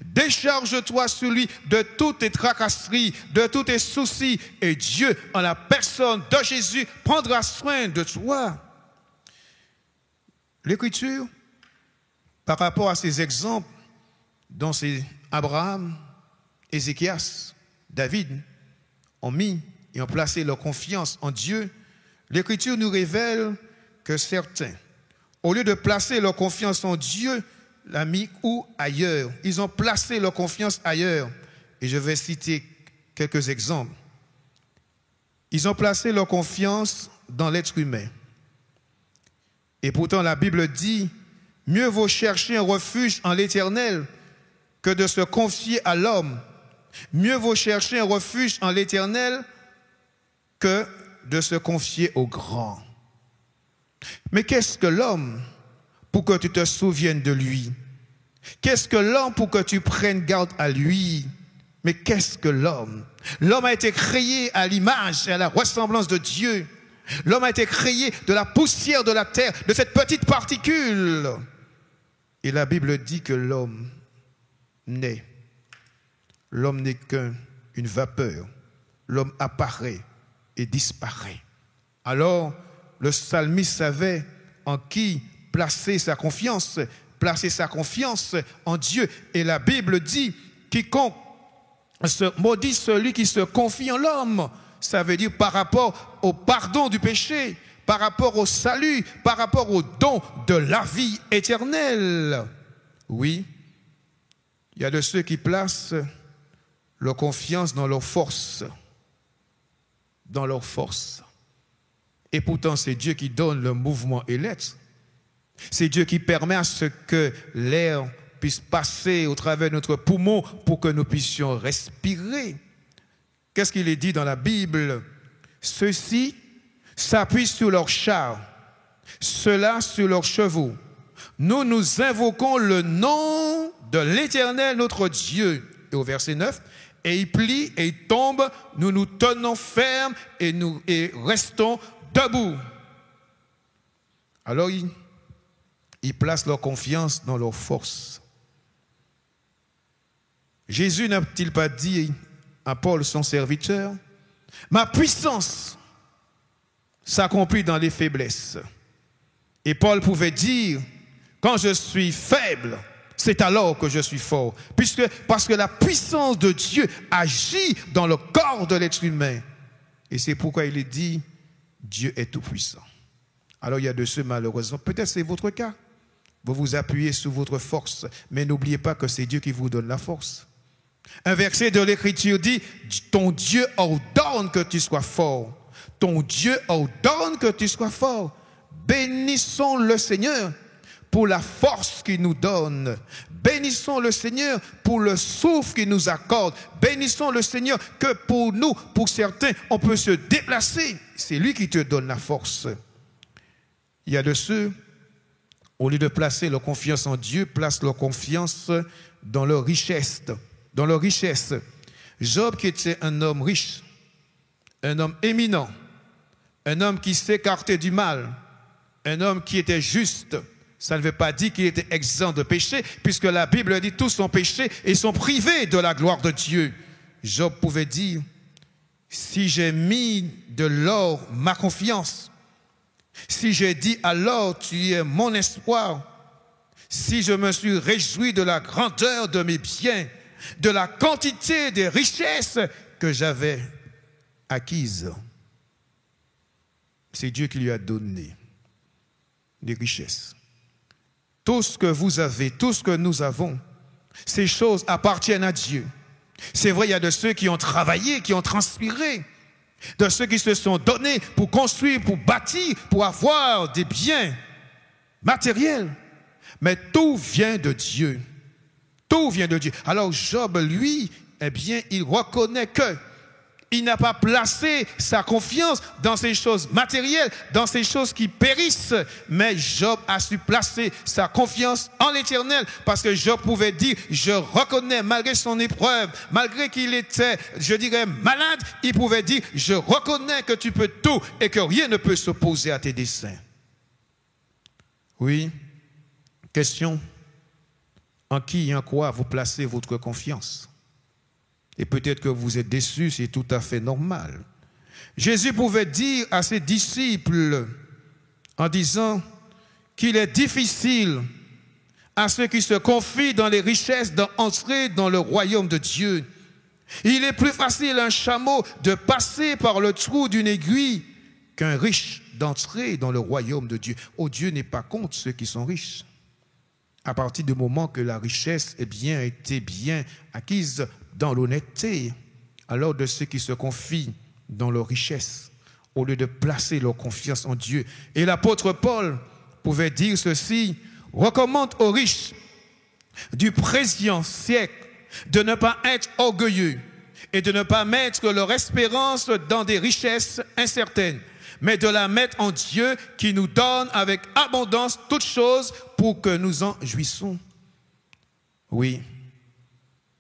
Décharge-toi sur lui de toutes tes tracasseries, de tous tes soucis, et Dieu, en la personne de Jésus, prendra soin de toi. L'Écriture, par rapport à ces exemples, dont c'est Abraham, Ézéchias, David, ont mis et ont placé leur confiance en Dieu, l'Écriture nous révèle que certains, au lieu de placer leur confiance en Dieu, l'ont mis où ailleurs. Ils ont placé leur confiance ailleurs. Et je vais citer quelques exemples. Ils ont placé leur confiance dans l'être humain. Et pourtant, la Bible dit, mieux vaut chercher un refuge en l'Éternel que de se confier à l'homme. Mieux vaut chercher un refuge en l'Éternel que de se confier au grand. Mais qu'est-ce que l'homme pour que tu te souviennes de lui? Qu'est-ce que l'homme pour que tu prennes garde à lui? Mais qu'est-ce que l'homme? L'homme a été créé à l'image et à la ressemblance de Dieu. L'homme a été créé de la poussière de la terre, de cette petite particule. Et la Bible dit que l'homme naît. L'homme n'est qu'une vapeur. L'homme apparaît et disparaît. Alors, le psalmiste savait en qui placer sa confiance en Dieu. Et la Bible dit, quiconque se maudit celui qui se confie en l'homme. Ça veut dire par rapport au pardon du péché, par rapport au salut, par rapport au don de la vie éternelle. Oui, il y a de ceux qui placent leur confiance dans leur force. Dans leur force. Et pourtant, c'est Dieu qui donne le mouvement et l'être. C'est Dieu qui permet à ce que l'air puisse passer au travers de notre poumon pour que nous puissions respirer. Qu'est-ce qu'il est dit dans la Bible? Ceux-ci s'appuient sur leurs chars, ceux-là sur leurs chevaux. Nous invoquons le nom de l'Éternel, notre Dieu. Et au verset 9, et il plie et il tombe, nous nous tenons fermes et restons debout. Alors ils placent leur confiance dans leur force. Jésus n'a-t-il pas dit à Paul, son serviteur, ma puissance s'accomplit dans les faiblesses. Et Paul pouvait dire, quand je suis faible, c'est alors que je suis fort. Parce que la puissance de Dieu agit dans le corps de l'être humain. Et c'est pourquoi il est dit, Dieu est tout puissant. Alors il y a de ceux malheureusement, peut-être c'est votre cas. Vous vous appuyez sur votre force, mais n'oubliez pas que c'est Dieu qui vous donne la force. Un verset de l'Écriture dit, ton Dieu ordonne que tu sois fort. Ton Dieu ordonne que tu sois fort. Bénissons le Seigneur pour la force qu'il nous donne. Bénissons le Seigneur pour le souffle qu'il nous accorde. Bénissons le Seigneur que pour nous, pour certains, on peut se déplacer. C'est lui qui te donne la force. Il y a de ceux, au lieu de placer leur confiance en Dieu, placent leur confiance dans leur richesse. Dans leur richesse. Job, qui était un homme riche, un homme éminent, un homme qui s'écartait du mal, un homme qui était juste, ça ne veut pas dire qu'il était exempt de péché, puisque la Bible dit tous sont péchés et sont privés de la gloire de Dieu. Job pouvait dire, si j'ai mis de l'or ma confiance, si j'ai dit alors tu es mon espoir, si je me suis réjoui de la grandeur de mes biens, de la quantité des richesses que j'avais acquises, c'est Dieu qui lui a donné des richesses. Tout ce que vous avez, tout ce que nous avons, ces choses appartiennent à Dieu. C'est vrai, il y a de ceux qui ont travaillé, qui ont transpiré, de ceux qui se sont donnés pour construire, pour bâtir, pour avoir des biens matériels. Mais tout vient de Dieu. Tout vient de Dieu. Alors Job, lui, eh bien, il reconnaît qu'il n'a pas placé sa confiance dans ces choses matérielles, dans ces choses qui périssent, mais Job a su placer sa confiance en l'Éternel, parce que Job pouvait dire, je reconnais, malgré son épreuve, malgré qu'il était, je dirais, malade, il pouvait dire, je reconnais que tu peux tout et que rien ne peut s'opposer à tes desseins. Oui, question. En qui et en quoi vous placez votre confiance? Et peut-être que vous êtes déçus, c'est tout à fait normal. Jésus pouvait dire à ses disciples en disant qu'il est difficile à ceux qui se confient dans les richesses d'entrer dans le royaume de Dieu. Il est plus facile à un chameau de passer par le trou d'une aiguille qu'un riche d'entrer dans le royaume de Dieu. Oh, Dieu n'est pas contre ceux qui sont riches. À partir du moment que la richesse a été bien acquise dans l'honnêteté, alors de ceux qui se confient dans leur richesse, au lieu de placer leur confiance en Dieu. Et l'apôtre Paul pouvait dire ceci: recommande aux riches du présent siècle de ne pas être orgueilleux et de ne pas mettre leur espérance dans des richesses incertaines, mais de la mettre en Dieu qui nous donne avec abondance toutes choses pour que nous en jouissons. Oui,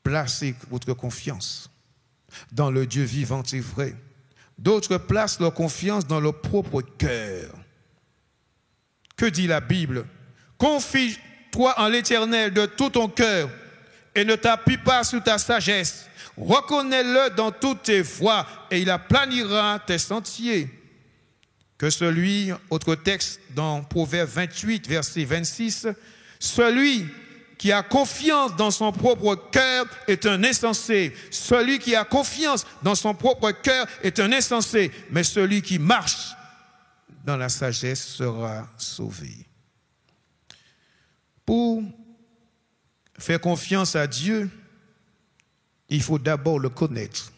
placez votre confiance dans le Dieu vivant et vrai. D'autres placent leur confiance dans leur propre cœur. Que dit la Bible? Confie-toi en l'Éternel de tout ton cœur et ne t'appuie pas sur ta sagesse. Reconnais-le dans toutes tes voies et il aplanira tes sentiers. Que celui, autre texte dans Proverbe 28, verset 26, celui qui a confiance dans son propre cœur est un insensé. Celui qui a confiance dans son propre cœur est un insensé. Mais celui qui marche dans la sagesse sera sauvé. Pour faire confiance à Dieu, il faut d'abord le connaître.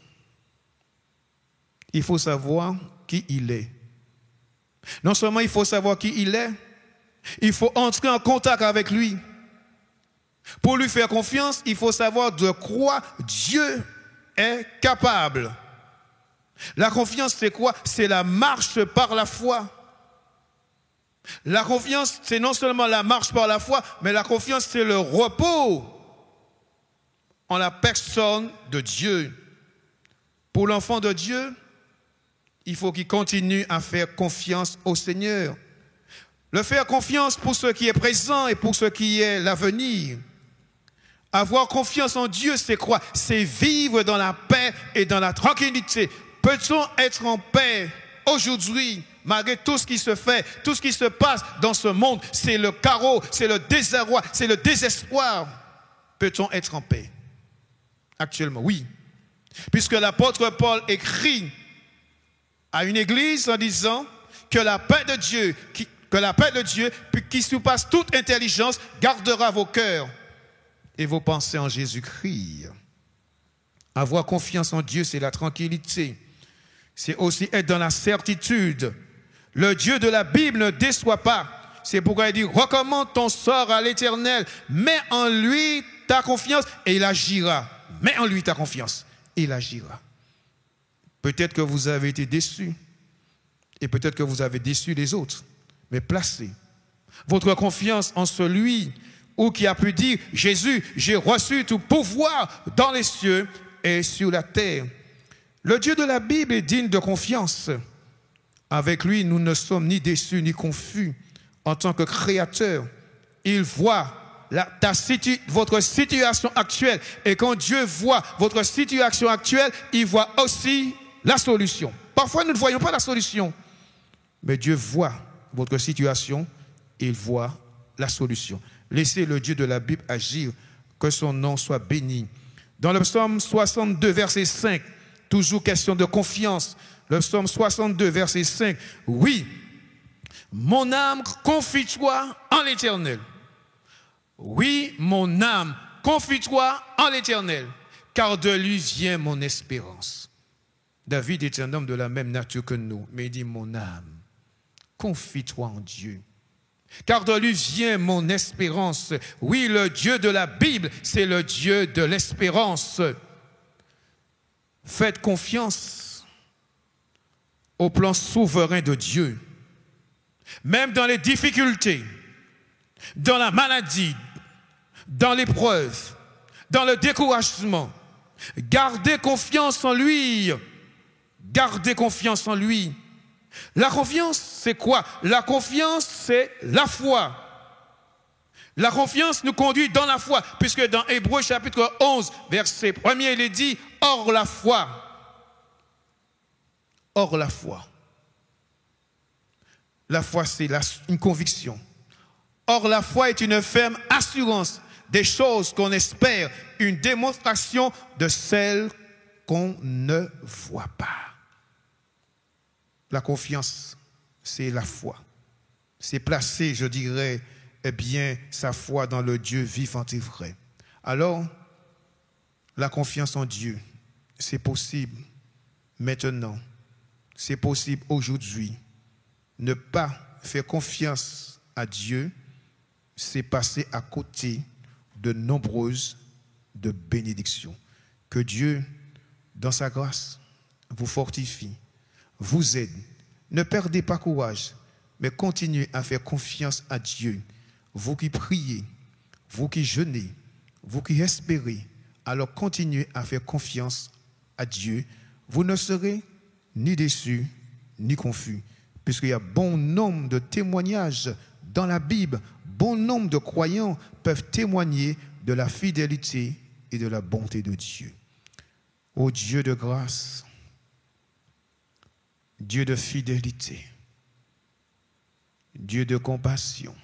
Il faut savoir qui il est. Non seulement il faut savoir qui il est, il faut entrer en contact avec lui. Pour lui faire confiance, il faut savoir de quoi Dieu est capable. La confiance, c'est quoi? C'est la marche par la foi. La confiance, c'est non seulement la marche par la foi, mais la confiance, c'est le repos en la personne de Dieu. Pour l'enfant de Dieu, il faut qu'il continue à faire confiance au Seigneur. Le faire confiance pour ce qui est présent et pour ce qui est l'avenir. Avoir confiance en Dieu, c'est quoi? C'est vivre dans la paix et dans la tranquillité. Peut-on être en paix aujourd'hui, malgré tout ce qui se fait, tout ce qui se passe dans ce monde? C'est le chaos, c'est le désarroi, c'est le désespoir. Peut-on être en paix? Actuellement, oui. Puisque l'apôtre Paul écrit à une église en disant que la paix de Dieu, qui surpasse toute intelligence, gardera vos cœurs et vos pensées en Jésus-Christ. Avoir confiance en Dieu, c'est la tranquillité. C'est aussi être dans la certitude. Le Dieu de la Bible ne déçoit pas. C'est pourquoi il dit, recommande ton sort à l'Éternel. Mets en lui ta confiance et il agira. Mets en lui ta confiance et il agira. Peut-être que vous avez été déçus et peut-être que vous avez déçu les autres. Mais placez votre confiance en celui qui a pu dire, Jésus, j'ai reçu tout pouvoir dans les cieux et sur la terre. Le Dieu de la Bible est digne de confiance. Avec lui, nous ne sommes ni déçus ni confus. En tant que créateur, il voit votre situation actuelle. Et quand Dieu voit votre situation actuelle, il voit aussi la solution. Parfois, nous ne voyons pas la solution. Mais Dieu voit votre situation et il voit la solution. Laissez le Dieu de la Bible agir, que son nom soit béni. Dans le psaume 62, verset 5, toujours question de confiance. Le psaume 62, verset 5. Oui, mon âme, confie-toi en l'Éternel. Oui, mon âme, confie-toi en l'Éternel, car de lui vient mon espérance. David est un homme de la même nature que nous, mais il dit, mon âme, confie-toi en Dieu, car de lui vient mon espérance. Oui, le Dieu de la Bible, c'est le Dieu de l'espérance. Faites confiance au plan souverain de Dieu. Même dans les difficultés, dans la maladie, dans l'épreuve, dans le découragement, gardez confiance en lui. Gardez confiance en lui. La confiance, c'est quoi? La confiance, c'est la foi. La confiance nous conduit dans la foi, puisque dans Hébreux chapitre 11, verset 1er, il est dit, or la foi, la foi c'est une conviction. Or la foi est une ferme assurance des choses qu'on espère, une démonstration de celles qu'on ne voit pas. La confiance, c'est la foi. C'est placer, je dirais, eh bien, sa foi dans le Dieu vivant et vrai. Alors, la confiance en Dieu, c'est possible maintenant, c'est possible aujourd'hui. Ne pas faire confiance à Dieu, c'est passer à côté de nombreuses de bénédictions. Que Dieu, dans sa grâce, vous fortifie, vous aide. Ne perdez pas courage, mais continuez à faire confiance à Dieu. Vous qui priez, vous qui jeûnez, vous qui espérez, alors continuez à faire confiance à Dieu. Vous ne serez ni déçus, ni confus, puisqu'il y a bon nombre de témoignages dans la Bible. Bon nombre de croyants peuvent témoigner de la fidélité et de la bonté de Dieu. Ô Dieu de grâce, Dieu de fidélité, Dieu de compassion,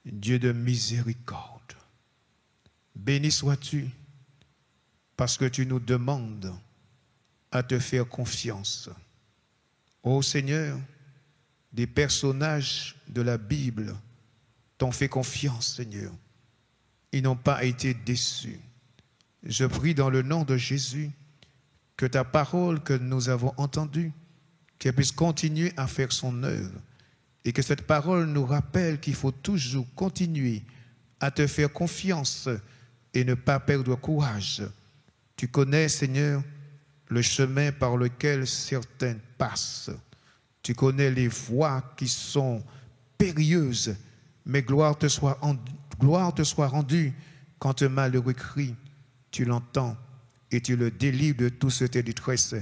Dieu de miséricorde, béni sois-tu parce que tu nous demandes à te faire confiance. Ô Seigneur, des personnages de la Bible t'ont fait confiance, Seigneur. Ils n'ont pas été déçus. Je prie dans le nom de Jésus que ta parole que nous avons entendue, qu'elle puisse continuer à faire son œuvre et que cette parole nous rappelle qu'il faut toujours continuer à te faire confiance et ne pas perdre courage. Tu connais, Seigneur, le chemin par lequel certains passent. Tu connais les voies qui sont périlleuses, mais gloire te soit rendue quand un malheureux crie. Tu l'entends et tu le délivres de toute cette détresse.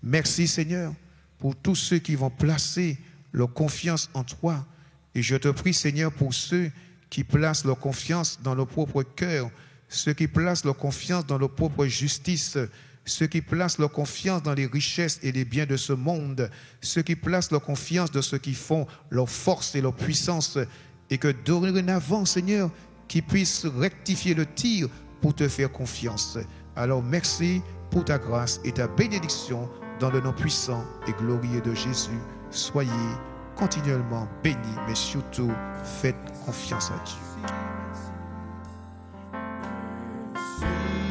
Merci Seigneur pour tous ceux qui vont placer leur confiance en toi. Et je te prie Seigneur pour ceux qui placent leur confiance dans leur propre cœur, ceux qui placent leur confiance dans leur propre justice, ceux qui placent leur confiance dans les richesses et les biens de ce monde, ceux qui placent leur confiance dans ceux qui font leur force et leur puissance, et que dorénavant, Seigneur, qu'ils puissent rectifier le tir pour te faire confiance. Alors merci pour ta grâce et ta bénédiction dans le nom puissant et glorieux de Jésus. Soyez continuellement bénis, mais surtout faites confiance à Dieu. Faire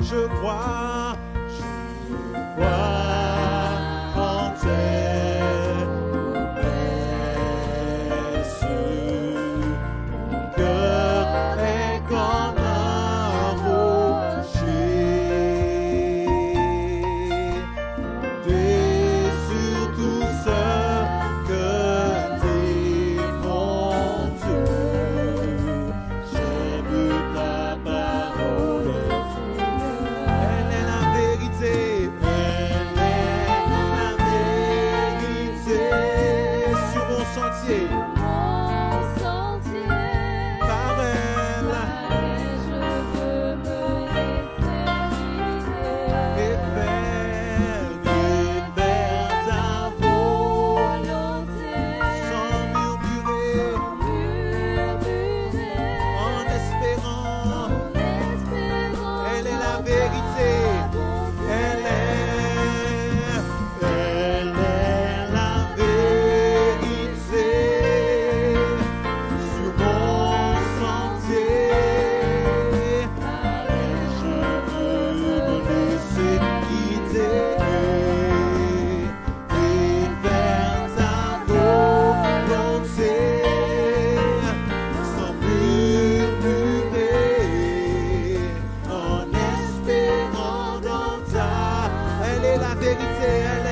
je crois en tes promesses. Mon cœur est comme un rocher, fondé sur tout ce que t'es mon Dieu. J'aime ta parole, elle est la vérité, elle est la vérité sur mon sentier. Par elle, et faire ta volonté sans murmurer, en espérant. Elle est la vérité, elle est la vérité sur mon sentier. Je veux me laisser guider et faire ta volonté sans murmurer, en espérant dans ta. Elle est la vérité, elle